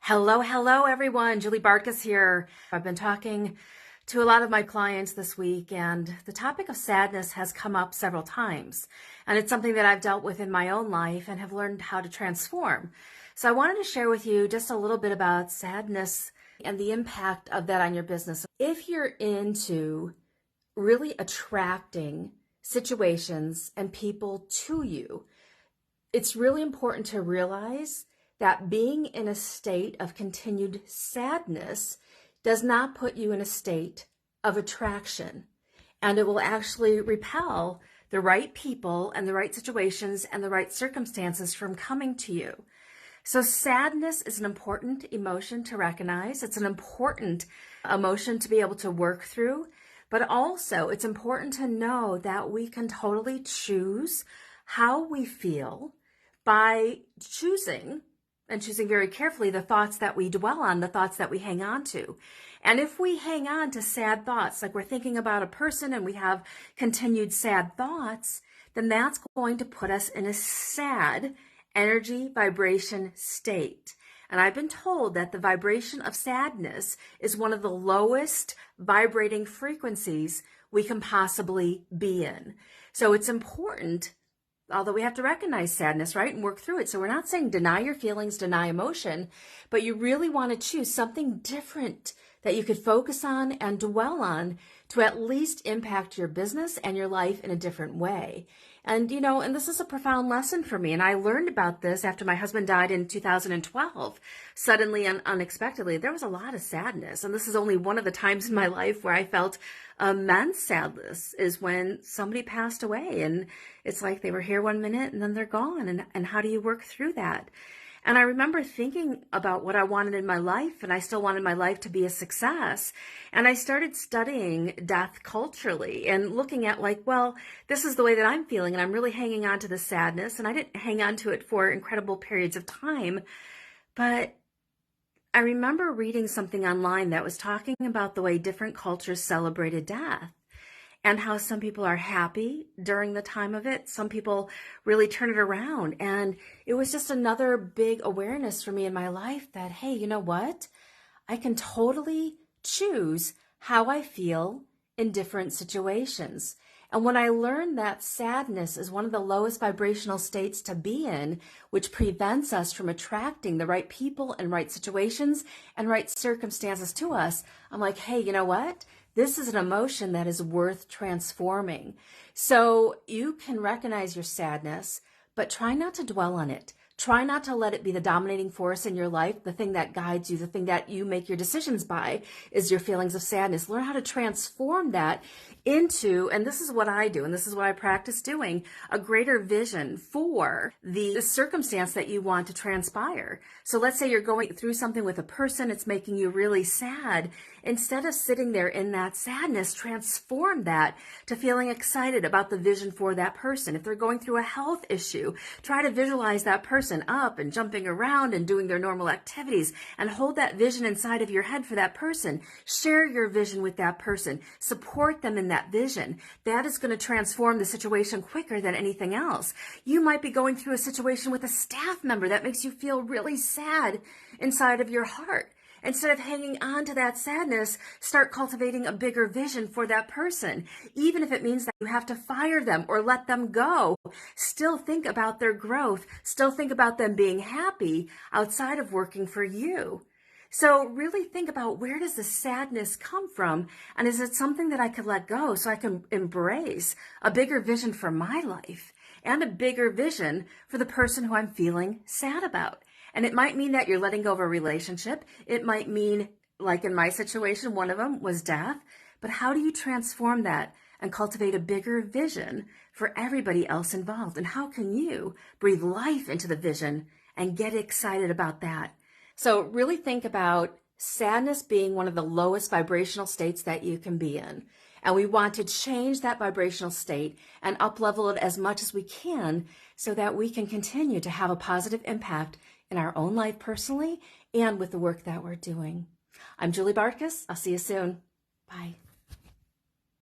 Hello, everyone. Julie Bartkus here. I've been talking to a lot of my clients this week, and the topic of sadness has come up several times. And it's something that I've dealt with in my own life and have learned how to transform. So I wanted to share with you just a little bit about sadness and the impact of that on your business. If you're into really attracting situations and people to you, it's really important to realize that being in a state of continued sadness does not put you in a state of attraction. And it will actually repel the right people and the right situations and the right circumstances from coming to you. So sadness is an important emotion to recognize. It's an important emotion to be able to work through. But also it's important to know that we can totally choose how we feel by choosing very carefully the thoughts that we dwell on, the thoughts that we hang on to. And if we hang on to sad thoughts, like we're thinking about a person and we have continued sad thoughts, then that's going to put us in a sad energy vibration state. And I've been told that the vibration of sadness is one of the lowest vibrating frequencies we can possibly be in. So it's important, although we have to recognize sadness, right, and work through it. So we're not saying deny your feelings, deny emotion, but you really want to choose something different that you could focus on and dwell on to at least impact your business and your life in a different way. And, and this is a profound lesson for me. And I learned about this after my husband died in 2012. Suddenly and unexpectedly, there was a lot of sadness. And this is only one of the times in my life where I felt immense sadness, is when somebody passed away. And it's like they were here one minute and then they're gone. And how do you work through that? And I remember thinking about what I wanted in my life, and I still wanted my life to be a success. And I started studying death culturally and looking at this is the way that I'm feeling, and I'm really hanging on to the sadness. And I didn't hang on to it for incredible periods of time. But I remember reading something online that was talking about the way different cultures celebrated death, and how some people are happy during the time of it. Some people really turn it around. And it was just another big awareness for me in my life that, hey, you know what? I can totally choose how I feel in different situations. And when I learned that sadness is one of the lowest vibrational states to be in, which prevents us from attracting the right people and right situations and right circumstances to us, I'm like, hey, you know what? This is an emotion that is worth transforming. So you can recognize your sadness, but try not to dwell on it. Try not to let it be the dominating force in your life. The thing that guides you, the thing that you make your decisions by, is your feelings of sadness. Learn how to transform that into, and this is what I do, and this is what I practice doing, a greater vision for the circumstance that you want to transpire. So let's say you're going through something with a person, it's making you really sad. Instead of sitting there in that sadness, transform that to feeling excited about the vision for that person. If they're going through a health issue, try to visualize that person up and jumping around and doing their normal activities, and hold that vision inside of your head for that person. Share your vision with that person. Support them in that vision. That is going to transform the situation quicker than anything else. You might be going through a situation with a staff member that makes you feel really sad inside of your heart. Instead of hanging on to that sadness, start cultivating a bigger vision for that person. Even if it means that you have to fire them or let them go, still think about their growth. Still think about them being happy outside of working for you. So really think about, where does the sadness come from? And is it something that I could let go so I can embrace a bigger vision for my life and a bigger vision for the person who I'm feeling sad about? And it might mean that you're letting go of a relationship. It might mean, like in my situation, one of them was death. But how do you transform that and cultivate a bigger vision for everybody else involved? And how can you breathe life into the vision and get excited about that? So really think about sadness being one of the lowest vibrational states that you can be in. And we want to change that vibrational state and up-level it as much as we can so that we can continue to have a positive impact in our own life personally and with the work that we're doing. I'm Julie Bartkus. I'll see you soon. Bye.